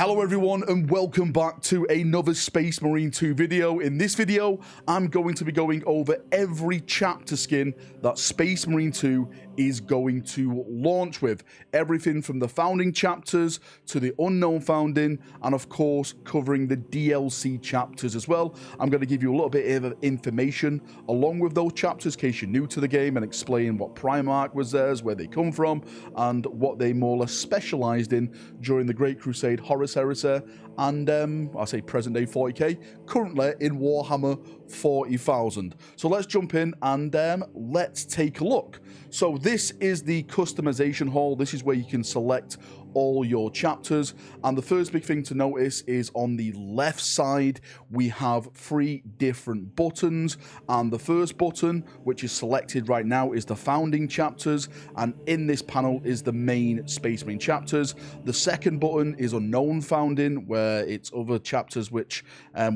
Hello everyone and welcome back to another Space Marine 2 video. In this video, I'm going to be going over every chapter skin that Space Marine 2 is going to launch with. Everything from the founding chapters to the unknown founding, and of course covering the DLC chapters as well. I'm going to give you a little bit of information along with those chapters in case you're new to the game, and explain what Primarch was theirs, where they come from, and what they more or less specialized in during the Great Crusade Horus Heresy and I say present day 40k, currently in Warhammer 40,000. So let's jump in and let's take a look. So this is the customization hall. This is where you can select all your chapters, and the first big thing to notice is on the left side we have 3 different buttons, and the first button, which is selected right now, is the founding chapters, and in this panel is the main Space Marine chapters. The second button is unknown founding, where it's other chapters which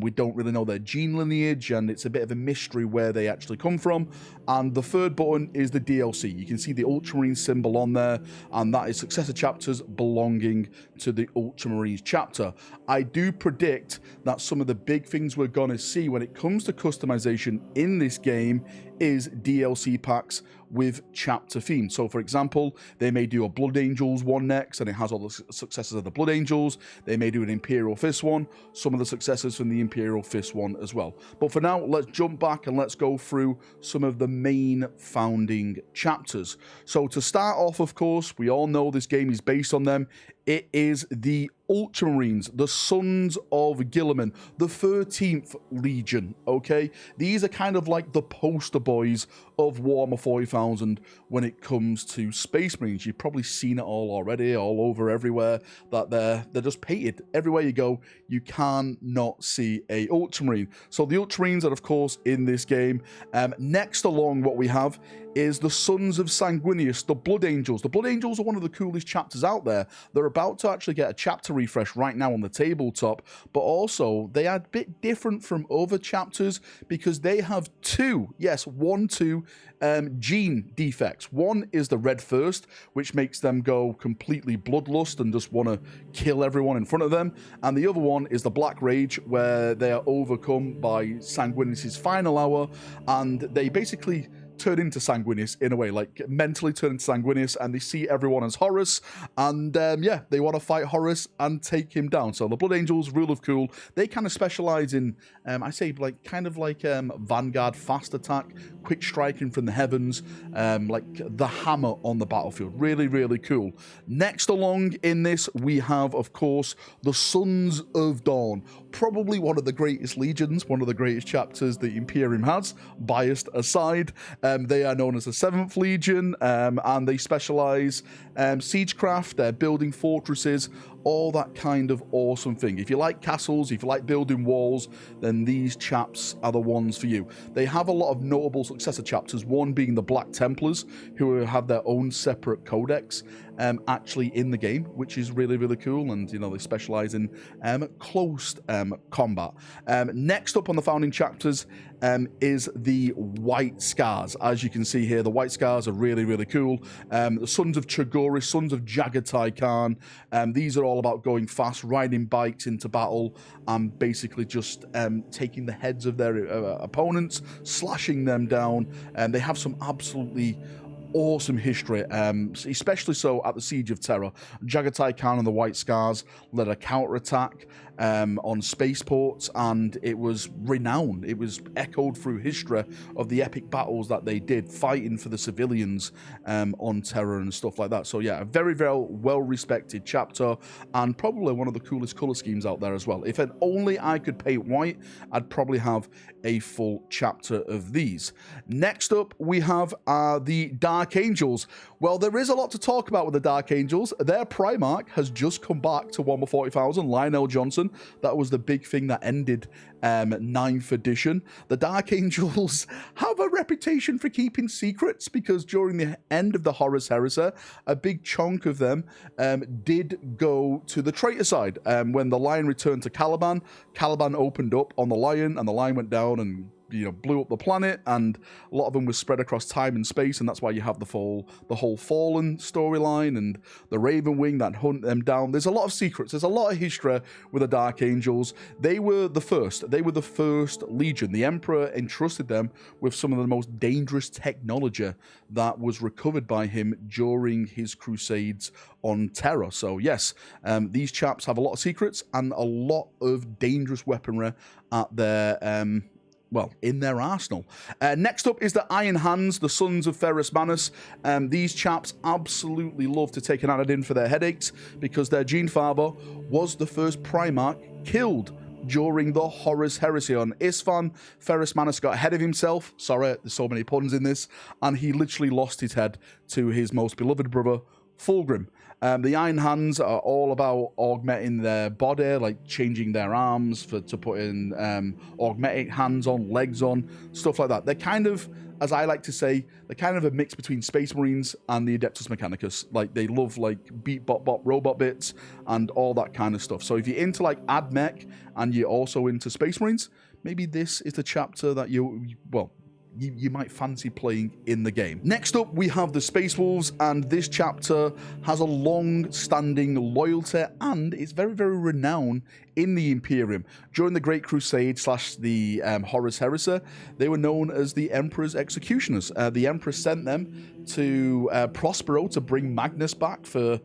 we don't really know their gene lineage, and it's a bit of a mystery where they actually come from. And the third button is the DLC. You can see the Ultramarine symbol on there, and that is successor chapters belonging to the Ultramarines chapter. I do predict that some of the big things we're going to see when it comes to customization in this game is DLC packs with chapter theme. So for example, they may do a Blood Angels one next, and it has all the successors of the Blood Angels. They may do an Imperial Fist one, some of the successors from the Imperial Fist one as well. But for now, let's jump back and let's go through some of the main founding chapters. So to start off, of course, we all know this game is based on them. It is the Ultramarines, the Sons of Guilliman, the 13th Legion, okay? These are kind of like the poster boys of Warhammer 40,000 when it comes to Space Marines. You've probably seen it all already, all over everywhere, that they're just painted. Everywhere you go, you can not see a Ultramarine. So the Ultramarines are, of course, in this game. Next along, what we have is the Sons of Sanguinius, the Blood Angels. The Blood Angels are one of the coolest chapters out there. They're about to actually get a chapter refresh right now on the tabletop, but also they are a bit different from other chapters because they have two gene defects. One is the Red Thirst, which makes them go completely bloodlust and just want to kill everyone in front of them, and the other one is the Black Rage, where they are overcome by Sanguinius' final hour, and they basically turn into Sanguinius in a way, like mentally turn into Sanguinius, and they see everyone as Horus, and yeah, they want to fight Horus and take him down. So the Blood Angels, rule of cool, they kind of specialize in I say like kind of like Vanguard fast attack, quick striking from the heavens, like the hammer on the battlefield. Really, really cool. Next along in this, we have, of course, the Sons of Dawn, probably one of the greatest legions, one of the greatest chapters the Imperium has, biased aside. They are known as the 7th Legion, and they specialize siegecraft, building fortresses, all that kind of awesome thing. If you like castles, if you like building walls, then these chaps are the ones for you. They have a lot of notable successor chapters, one being the Black Templars, who have their own separate codex actually in the game, which is really, really cool, and you know, they specialize in close combat. Next up on the founding chapters is the White Scars. As you can see here, the White Scars are really, really cool. The Sons of Chogoris, Sons of Jagatai Khan, these are all about going fast, riding bikes into battle, and basically just taking the heads of their opponents, slashing them down, and they have some absolutely awesome history, especially so at the Siege of Terror. Jagatai Khan and the White Scars led a counterattack on spaceports, and it was renowned. It was echoed through history of the epic battles that they did, fighting for the civilians on Terror and stuff like that. So yeah, a very, very well-respected chapter, and probably one of the coolest color schemes out there as well. If only I could paint white, I'd probably have a full chapter of these. Next up, we have the Dark Angels. Well, there is a lot to talk about with the Dark Angels. Their Primarch has just come back to Warhammer 40,000, Lionel Johnson. That was the big thing that ended 9th edition. The Dark Angels have a reputation for keeping secrets, because during the end of the Horus Heresy, a big chunk of them did go to the traitor side. When the Lion returned to Caliban, Caliban opened up on the Lion, and the Lion went down and blew up the planet, and a lot of them were spread across time and space, and that's why you have the whole Fallen storyline and the Raven Wing that hunt them down. There's a lot of secrets. There's a lot of history with the Dark Angels. They were the first. They were the first Legion. The Emperor entrusted them with some of the most dangerous technology that was recovered by him during his crusades on Terra. So yes, these chaps have a lot of secrets and a lot of dangerous weaponry at their in their arsenal. Next up is the Iron Hands, the Sons of Ferrus Manus. These chaps absolutely love to take an Anadin for their headaches because their Gene Father was the first Primarch killed during the Horus Heresy on Isfahan. Ferrus Manus got ahead of himself. Sorry, there's so many puns in this. And he literally lost his head to his most beloved brother, Fulgrim. The Iron Hands are all about augmenting their body, like changing their arms to put in augmented hands on, legs on, stuff like that. They're kind of, as I like to say, they're kind of a mix between Space Marines and the Adeptus Mechanicus. Like, they love, like, beat, bop, bop, robot bits and all that kind of stuff. So if you're into, like, AdMech and you're also into Space Marines, maybe this is the chapter that you might fancy playing in the game. Next up, we have the Space Wolves, and this chapter has a long-standing loyalty and it's very, very renowned in the Imperium. During the Great Crusade / the Horus Heresy, they were known as the Emperor's Executioners. The Emperor sent them to Prospero to bring Magnus back for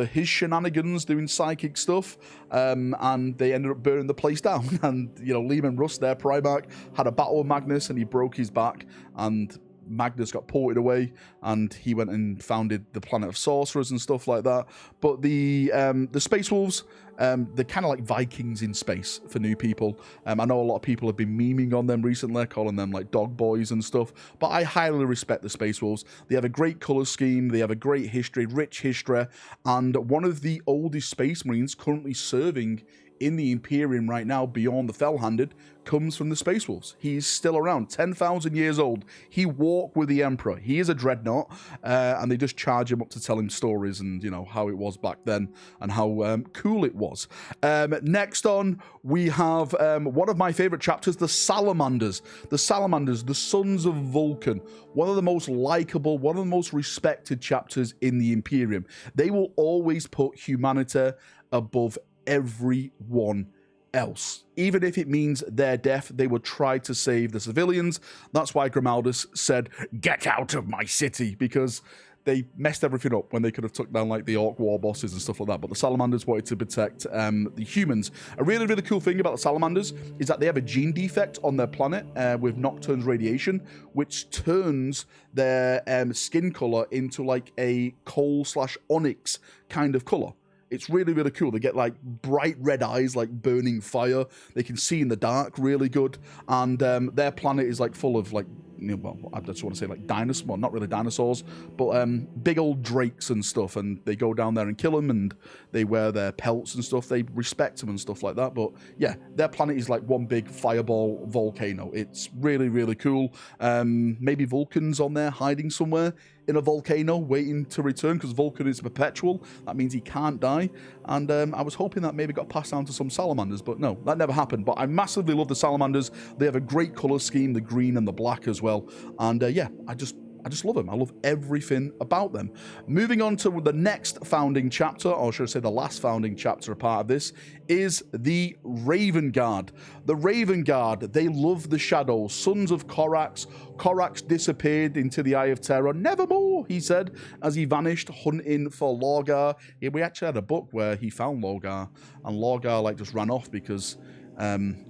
his shenanigans doing psychic stuff, and they ended up burning the place down. And Leman Russ, their Primarch, had a battle with Magnus and he broke his back, and Magnus got ported away and he went and founded the Planet of Sorcerers and stuff like that. But the Space Wolves, they're kind of like Vikings in space for new people. I know a lot of people have been memeing on them recently, calling them like dog boys and stuff, but I highly respect the Space Wolves. They have a great color scheme, they have a great history, rich history, and one of the oldest Space Marines currently serving in the Imperium right now, beyond the Fell-Handed, comes from the Space Wolves. He's still around, 10,000 years old. He walked with the Emperor. He is a dreadnought, and they just charge him up to tell him stories and, how it was back then and how cool it was. Next on, we have one of my favorite chapters, the Salamanders. The Salamanders, the Sons of Vulcan. One of the most likable, one of the most respected chapters in the Imperium. They will always put humanity above everyone else. Even if it means their death, they would try to save the civilians. That's why Grimaldus said, "Get out of my city," because they messed everything up when they could have took down like the Orc war bosses and stuff like that. But the Salamanders wanted to protect the humans. A really, really cool thing about the Salamanders is that they have a gene defect on their planet with Nocturne's radiation, which turns their skin color into like a coal/onyx kind of color. It's really, really cool. They get like bright red eyes, like burning fire. They can see in the dark really good. And their planet is like full of like, I just want to say like dinosaurs, well, not really dinosaurs, but big old drakes and stuff. And they go down there and kill them, and they wear their pelts and stuff. They respect them and stuff like that. But yeah, their planet is like one big fireball volcano. It's really, really cool. Maybe Vulcan's on there hiding somewhere in a volcano waiting to return, because Vulcan is perpetual. That means he can't die. And I was hoping that maybe got passed down to some Salamanders, but no, that never happened. But I massively love the Salamanders. They have a great color scheme, the green and the black as well. And yeah, I just love them. I love everything about them. Moving on to the next founding chapter, or should I say the last founding chapter, a part of this, is the Raven Guard. The Raven Guard, they love the shadows. Sons of Corax. Corax disappeared into the Eye of Terror. Nevermore, he said, as he vanished hunting for Lorgar. Yeah, we actually had a book where he found Lorgar, and Lorgar like just ran off because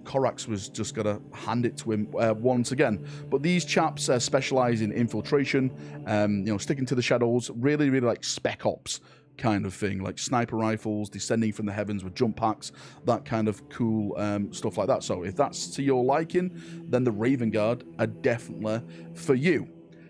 Corax was just going to hand it to him once again. But these chaps specialize in infiltration, sticking to the shadows, really, really like Spec Ops kind of thing, like sniper rifles, descending from the heavens with jump packs, that kind of cool stuff like that. So if that's to your liking, then the Raven Guard are definitely for you.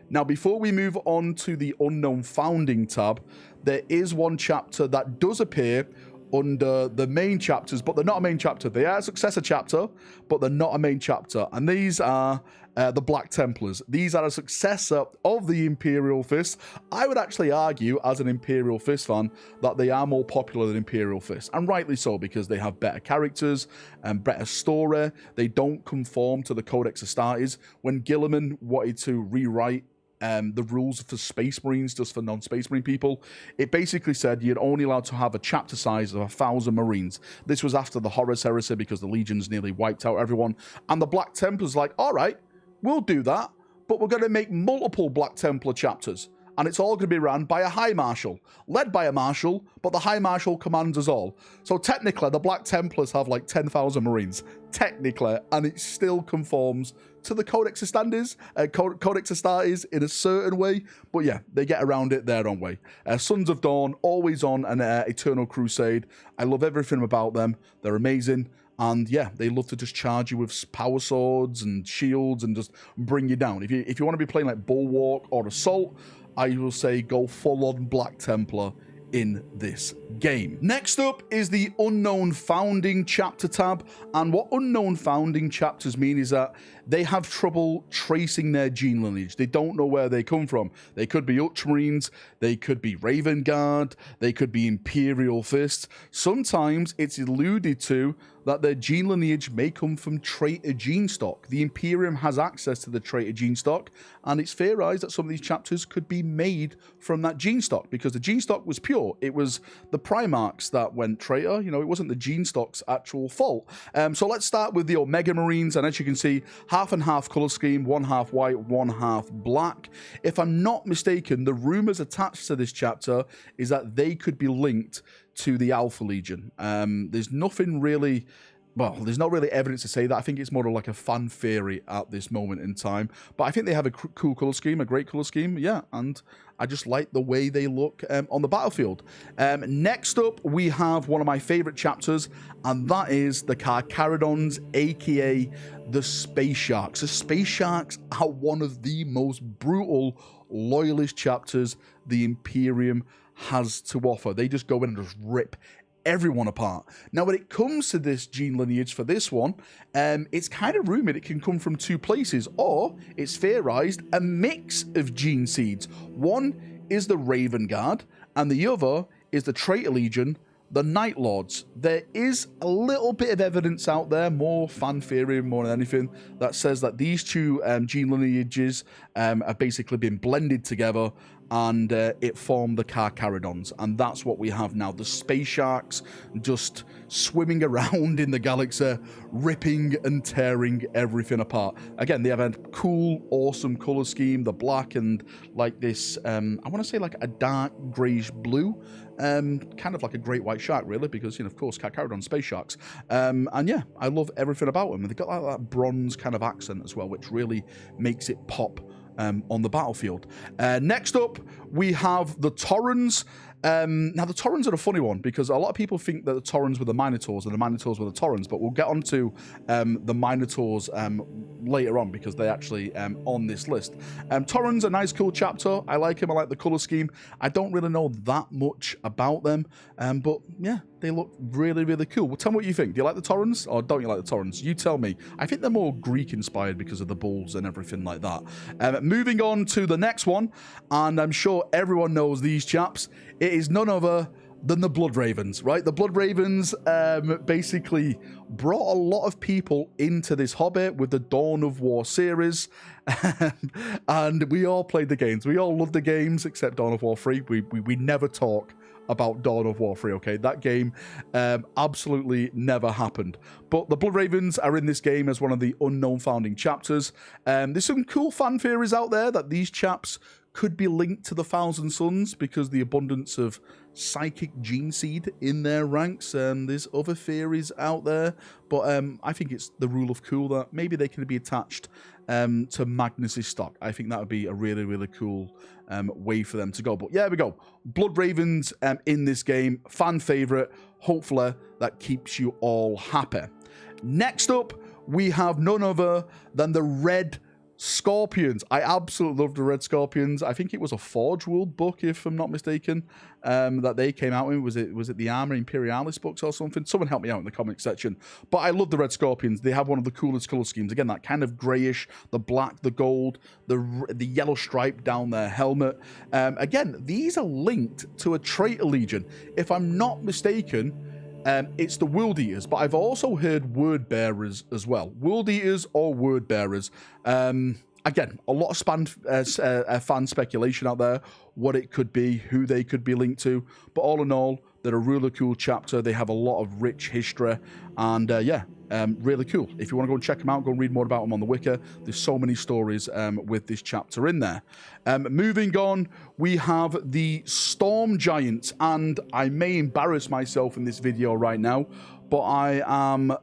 Now, before we move on to the Unknown Founding tab, there is one chapter that does appear under the main chapters, but they're not a main chapter. They are a successor chapter, but they're not a main chapter. And these are the Black Templars. These are a successor of the Imperial Fist. I would actually argue, as an Imperial Fist fan, that they are more popular than Imperial Fist, and rightly so, because they have better characters and better story. They don't conform to the Codex Astartes. When Gilliman wanted to rewrite the rules for Space Marines, just for non-Space Marine people, it basically said you're only allowed to have a chapter size of 1,000 Marines. This was after the Horus Heresy, because the Legions nearly wiped out everyone. And the Black Templars like, all right, we'll do that, but we're going to make multiple Black Templar chapters. And it's all going to be run by a High Marshal, led by a Marshal, but the High Marshal commands us all. So technically, the Black Templars have like 10,000 Marines, technically, and it still conforms to the Codex Astartes in a certain way. But yeah, they get around it their own way. Sons of Dawn, always on an Eternal Crusade. I love everything about them. They're amazing. And yeah, they love to just charge you with power swords and shields and just bring you down. If you want to be playing like Bulwark or Assault, I will say go full-on Black Templar in this game. Next up is the Unknown Founding Chapter tab, and what Unknown Founding Chapters mean is that they have trouble tracing their gene lineage. They don't know where they come from. They could be Ultramarines, they could be Raven Guard, they could be Imperial Fists. Sometimes it's alluded to that their gene lineage may come from traitor gene stock. The Imperium has access to the traitor gene stock, and it's theorized that some of these chapters could be made from that gene stock, because the gene stock was pure. It was the Primarchs that went traitor. You know, it wasn't the gene stock's actual fault. So let's start with the Omega Marines, and as you can see, half and half color scheme, one half white, one half black. If I'm not mistaken, the rumors attached to this chapter is that they could be linked to the Alpha Legion. There's nothing really, well, there's not really evidence to say that. I think it's more of like a fan theory at this moment in time. But I think they have a cool color scheme, a great color scheme, yeah, and I just like the way they look on the battlefield. Next up, we have one of my favorite chapters, and that is the Carcharodons, aka the Space Sharks. The Space Sharks are one of the most brutal loyalist chapters the Imperium has to offer. They just go in and just rip everyone apart. Now, when it comes to this gene lineage for this one, it's kind of rumored it can come from two places, or it's theorized a mix of gene seeds. One is the Raven Guard, and the other is the Traitor Legion, the Night Lords. There is a little bit of evidence out there, more fan theory more than anything, that says that these two gene lineages have basically been blended together, and it formed the Carcharodons, and that's what we have now. The Space Sharks just swimming around in the galaxy, ripping and tearing everything apart. Again, they have a cool, awesome color scheme, the black and like this, I want to say like a dark greyish blue, kind of like a great white shark, really, because, you know, of course, Carcharodon, Space Sharks. And yeah, I love everything about them. They've got like that bronze kind of accent as well, which really makes it pop on the battlefield. Next up, we have the Taurens. Now, the Taurens are a funny one, because a lot of people think that the Taurens were the Minotaurs and the Minotaurs were the Taurens, but we'll get onto the Minotaurs later on, because they're actually on this list. Taurens, a nice, cool chapter. I like them. I like the color scheme. I don't really know that much about them, but yeah, they look really, really cool. Well, tell me what you think. Do you like the Taurens, or don't you like the Taurens? You tell me. I think they're more Greek-inspired because of the bulls and everything like that. Moving on to the next one, and I'm sure everyone knows these chaps. It is none other than the Blood Ravens, right? The Blood Ravens basically brought a lot of people into this hobby with the Dawn of War series, and we all played the games. We all loved the games, except Dawn of War 3. We never talk about Dawn of War 3, okay? That game absolutely never happened. But the Blood Ravens are in this game as one of the Unknown Founding Chapters. There's some cool fan theories out there that these chaps could be linked to the Thousand Sons because the abundance of psychic gene seed in their ranks. There's other theories out there, but I think it's the rule of cool that maybe they can be attached to Magnus's stock. I think that would be a really, really cool way for them to go. But yeah, there we go. Blood Ravens in this game, fan favorite. Hopefully that keeps you all happy. Next up, we have none other than the Red Scorpions. I absolutely love the Red Scorpions. I think it was a Forge World book, if I'm not mistaken, that they came out with. Was it the Armor Imperialis books or something? Someone help me out in the comment section. But I love the Red Scorpions. They have one of the coolest color schemes. Again, that kind of grayish, the black, the gold, the yellow stripe down their helmet. Again, these are linked to a Traitor Legion. If I'm not mistaken, it's the World Eaters, but I've also heard Word Bearers as well. World Eaters or Word Bearers. Again, a lot of fan speculation out there, what it could be, who they could be linked to. But all in all, they're a really cool chapter. They have a lot of rich history, and yeah, really cool. If you want to go and check them out, go and read more about them on the Wiki. There's so many stories with this chapter in there. Moving on, we have the Storm Giants, and I may embarrass myself in this video right now, but I am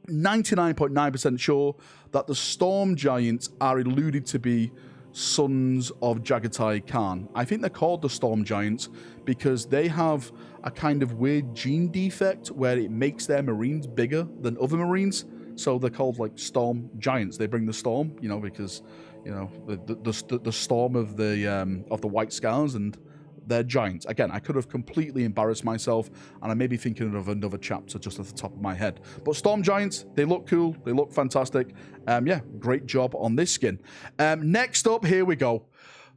99.9% sure that the Storm Giants are alluded to be sons of Jagatai Khan. I think they're called the Storm Giants because they have a kind of weird gene defect where it makes their Marines bigger than other Marines. So they're called like Storm Giants. They bring the storm, you know, because, you know, the storm of the White Scars, and they're giants. Again, I could have completely embarrassed myself, and I may be thinking of another chapter just at the top of my head. But Storm Giants, they look cool. They look fantastic. Yeah, great job on this skin. Next up, here we go.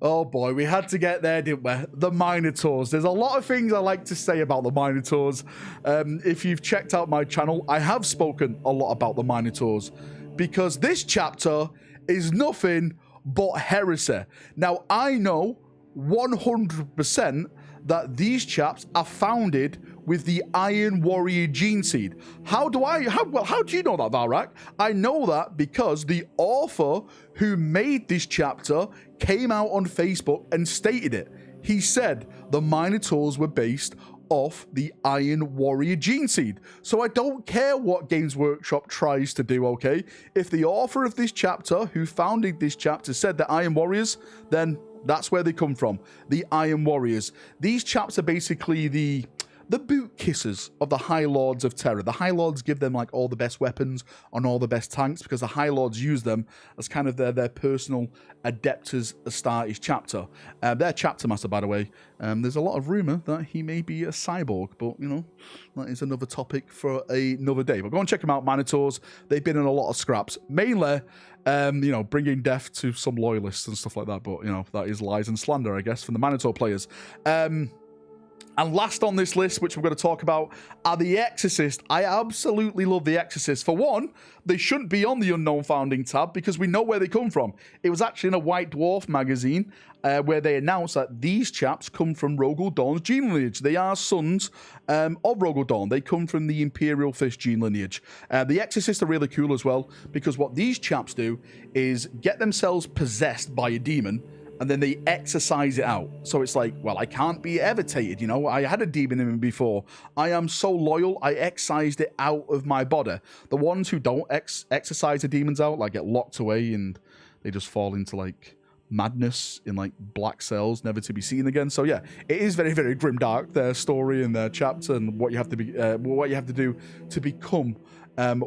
Oh boy, we had to get there, didn't we? The Minotaurs. There's a lot of things I like to say about the Minotaurs. If you've checked out my channel, I have spoken a lot about the Minotaurs because this chapter is nothing but heresy. Now, I know 100% that these chaps are founded with the Iron Warrior gene seed. How do you know that, Valrak? I know that because the author who made this chapter came out on Facebook and stated it. He said the Minotaurs were based off the Iron Warrior gene seed. So I don't care what Games Workshop tries to do, okay? If the author of this chapter, who founded this chapter, said that Iron Warriors, then that's where they come from, the Iron Warriors. These chaps are basically the boot kissers of the High Lords of Terror. The High Lords give them like all the best weapons and all the best tanks because the High Lords use them as kind of their personal Adeptus Astartes chapter. Their chapter master, by the way, there's a lot of rumor that he may be a cyborg, but you know, that is another topic for another day. But go and check them out, Minotaurs. They've been in a lot of scraps, mainly you know, bringing death to some loyalists and stuff like that. But you know, that is lies and slander, I guess, from the Minotaur players. And last on this list, which we're going to talk about, are the Exorcist. I absolutely love the Exorcist. For one, they shouldn't be on the Unknown Founding tab because we know where they come from. It was actually in a White Dwarf magazine where they announced that these chaps come from Rogel Dawn's gene lineage. They are sons of Rogel Dawn. They come from the Imperial Fist gene lineage. The Exorcists are really cool as well because what these chaps do is get themselves possessed by a demon, and then they exercise it out. So it's like, well, I can't be evitated, you know? I had a demon in me before. I am so loyal, I excised it out of my body. The ones who don't exercise the demons out, like, get locked away and they just fall into, like, madness in, like, black cells, never to be seen again. So, yeah, it is very, very grimdark, their story and their chapter and what you have to be, what you have to do to become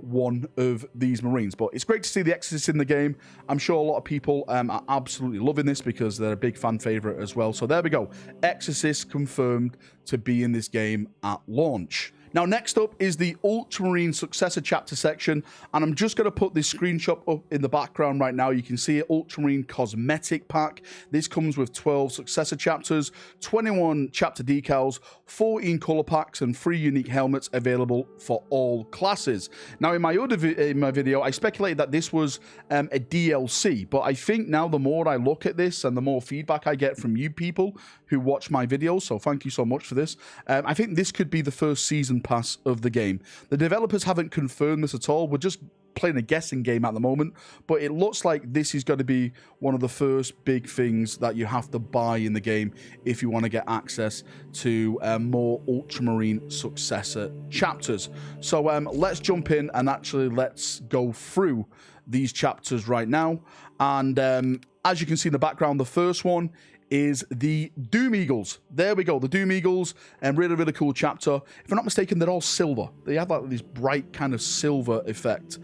one of these Marines. But it's great to see the Exorcist in the game. I'm sure a lot of people are absolutely loving this because they're a big fan favorite as well. So there we go. Exorcist confirmed to be in this game at launch. Now, next up is the Ultramarine Successor Chapter section, and I'm just going to put this screenshot up in the background right now. You can see it, Ultramarine Cosmetic Pack. This comes with 12 Successor Chapters, 21 Chapter Decals, 14 Color Packs, and 3 unique helmets available for all classes. Now, in my other video, I speculated that this was a DLC, but I think now the more I look at this and the more feedback I get from you people who watch my videos, so thank you so much for this, I think this could be the first season pass of the game. The developers haven't confirmed this at all. We're just playing a guessing game at the moment, but it looks like this is going to be one of the first big things that you have to buy in the game if you want to get access to more Ultramarine Successor Chapters. So let's jump in and actually let's go through these chapters right now. And as you can see in the background, the first one is the Doom Eagles. There we go, the Doom Eagles, and really, really cool chapter. If I'm not mistaken, they're all silver. They have like this bright kind of silver effect.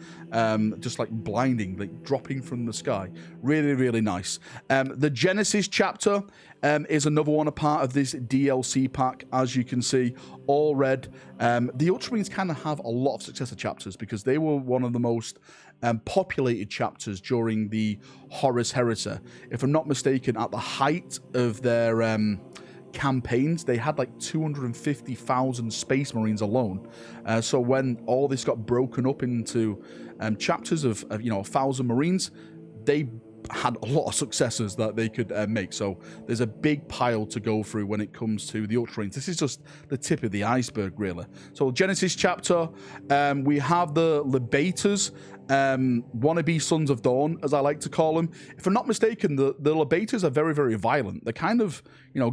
just like blinding, like dropping from the sky. Really, really nice. The Genesis chapter is another one, a part of this DLC pack, as you can see, all red. The Ultramarines kind of have a lot of successor chapters because they were one of the most populated chapters during the Horus Heresy. If I'm not mistaken, at the height of their campaigns, they had like 250,000 Space Marines alone. So when all this got broken up into chapters of 1,000 Marines, they had a lot of successors that they could make. So there's a big pile to go through when it comes to the Ultramarines. This is just the tip of the iceberg, really. So Genesis chapter, we have the Libators, wannabe Sons of Dawn, as I like to call them. If I'm not mistaken, the Libators are very, very violent. They kind of,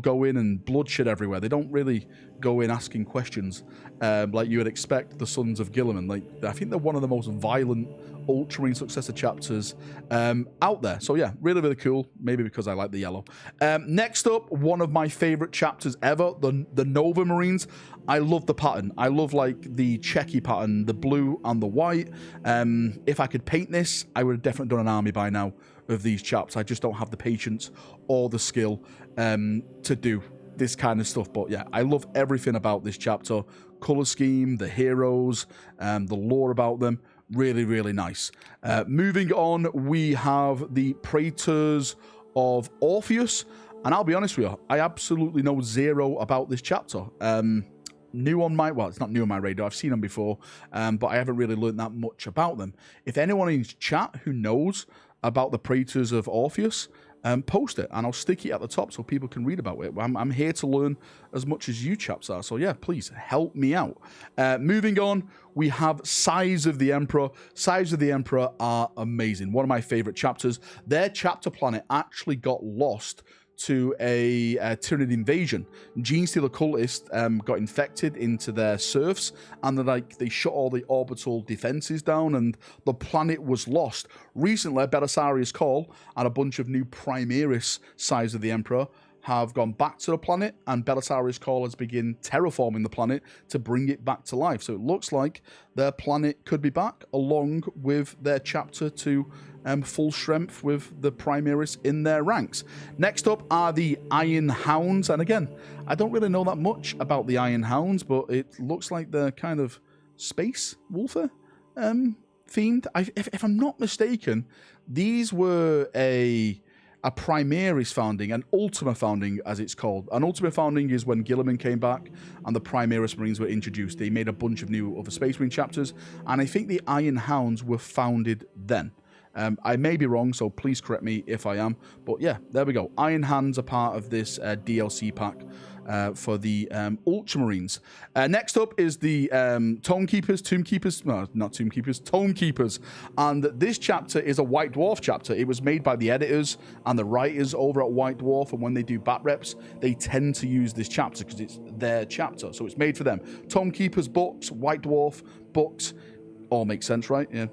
go in and bloodshed everywhere. They don't really go in asking questions like you would expect the Sons of Gilliman. Like, I think they're one of the most violent Ultramarine successor chapters out there. So yeah, really, really cool. Maybe because I like the yellow. Next up, one of my favorite chapters ever, the Nova Marines. I love the pattern. I love like the checky pattern, the blue and the white. If I could paint this, I would have definitely done an army by now of these chaps. I just don't have the patience or the skill to do this kind of stuff. But yeah, I love everything about this chapter. Color scheme, the heroes, the lore about them. Really, really nice. Moving on, we have the Praetors of Orpheus. And I'll be honest with you, I absolutely know zero about this chapter. New on my, well, it's not new on my radar. I've seen them before, but I haven't really learned that much about them. If anyone in chat who knows about the Praetors of Orpheus, post it, and I'll stick it at the top so people can read about it. I'm here to learn as much as you chaps are, so yeah, please help me out. Moving on, we have Size of the Emperor. Size of the Emperor are amazing. One of my favorite chapters. Their chapter planet actually got lost to a Tyranid invasion. Genestealer cultists got infected into their serfs, and they shut all the orbital defenses down, and the planet was lost. Recently, Belisarius Cawl and a bunch of new Primaris Size of the Emperor have gone back to the planet, and Belisarius Cawl has begun terraforming the planet to bring it back to life. So it looks like their planet could be back, along with their chapter to full strength with the Primaris in their ranks. Next up are the Iron Hounds, and again, I don't really know that much about the Iron Hounds, but it looks like they're kind of space warfare themed. If I'm not mistaken, these were a Primaris founding, an Ultima founding, as it's called. An Ultima founding is when Gilliman came back and the Primaris Marines were introduced. They made a bunch of new other Space Marine chapters, and I think the Iron Hounds were founded then. I may be wrong, so please correct me if I am. But yeah, there we go. Iron Hands are part of this DLC pack for the Ultramarines. Next up is the Tomekeepers. And this chapter is a White Dwarf chapter. It was made by the editors and the writers over at White Dwarf, and when they do bat reps, they tend to use this chapter because it's their chapter, so it's made for them. Tomekeepers books, White Dwarf books, all makes sense, right? Yeah,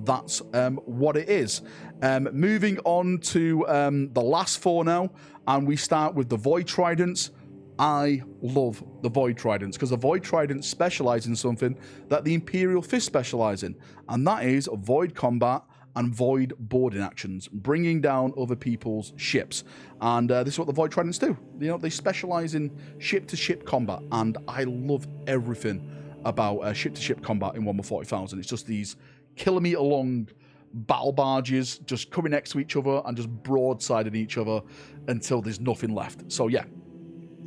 that's what it is. Moving on to the last four now, and we start with the Void Tridents. I love the Void Tridents because the Void Tridents specialize in something that the Imperial Fist specialize in, and that is void combat and void boarding actions, bringing down other people's ships. And this is what the Void Tridents do. They specialize in ship-to-ship combat, and I love everything about ship-to-ship combat in 1/40,000. It's just these kilometer-long battle barges just coming next to each other and just broadsiding each other until there's nothing left. So yeah,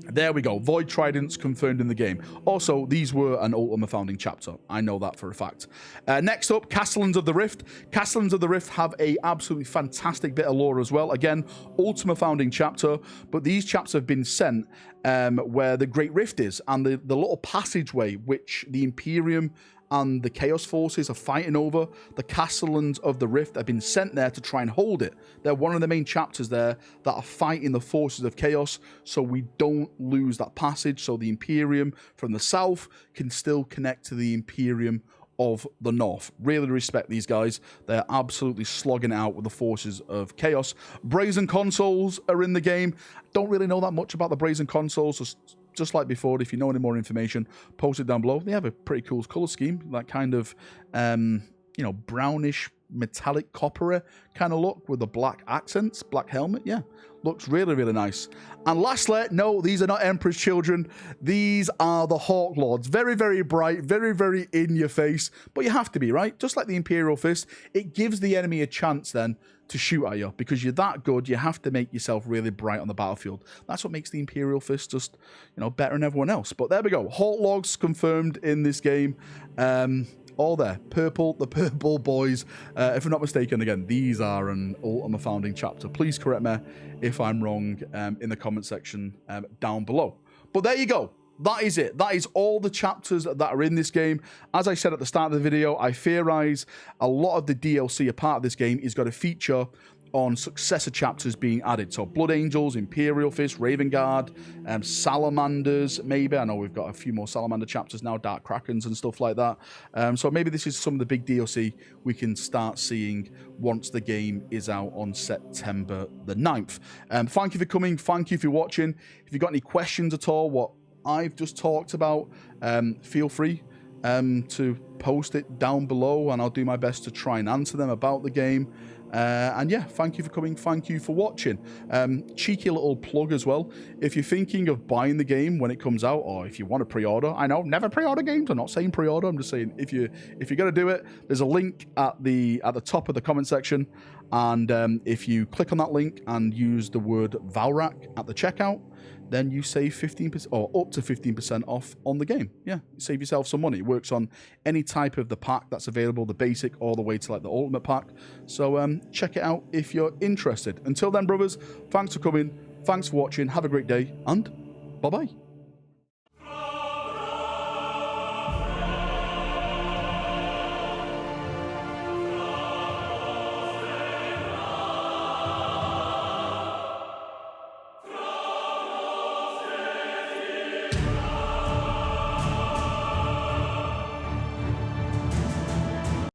there we go. Void Tridents confirmed in the game. Also, these were an Ultima founding chapter. I know that for a fact. Next up, Castellans of the Rift. Castellans of the Rift have a absolutely fantastic bit of lore as well. Again, Ultima founding chapter, but these chaps have been sent where the Great Rift is, and the little passageway which the Imperium and the Chaos Forces are fighting over. The Castellans of the Rift have been sent there to try and hold it. They're one of the main chapters there that are fighting the forces of Chaos, so we don't lose that passage, so the Imperium from the south can still connect to the Imperium of the north. Really respect these guys. They're absolutely slogging it out with the forces of Chaos. Brazen Consoles are in the game. Don't really know that much about the Brazen Consoles, so just like before, if you know any more information, post it down below. They have a pretty cool color scheme, that kind of you know, brownish metallic coppery kind of look with the black accents, black helmet. Yeah, looks really, really nice. And lastly, no, these are not Emperor's Children. These are the Hawk Lords. Very, very bright, very, very in your face. But you have to be, right? Just like the Imperial Fist, it gives the enemy a chance then to shoot at you. Because you're that good, you have to make yourself really bright on the battlefield. That's what makes the Imperial Fist just, you know, better than everyone else. But there we go. Hawk Lords confirmed in this game. All there. Purple, the purple boys. If I'm not mistaken, again, these are an Ultima Founding chapter. Please correct me if I'm wrong in the comment section down below. But there you go. That is it. That is all the chapters that are in this game. As I said at the start of the video, I theorize a lot of the DLC, a part of this game, is going to feature on successor chapters being added. So Blood Angels, Imperial Fist, Raven Guard, Salamanders, maybe. I know we've got a few more Salamander chapters now, Dark Krakens and stuff like that. So maybe this is some of the big DLC we can start seeing once the game is out on September the 9th. Thank you for coming. Thank you for watching. If you've got any questions at all, what I've just talked about, feel free to post it down below and I'll do my best to try and answer them about the game. And yeah, thank you for coming. Thank you for watching. Cheeky little plug as well. If you're thinking of buying the game when it comes out, or if you want to pre-order, I know never pre-order games. I'm not saying pre-order. I'm just saying if you're gonna do it, there's a link at the top of the comment section, and if you click on that link and use the word Valrak at the checkout, then you save 15% or up to 15% off on the game. Yeah, you save yourself some money. It works on any type of the pack that's available, the basic all the way to like the ultimate pack. So check it out if you're interested. Until then, brothers, thanks for coming. Thanks for watching. Have a great day and bye-bye.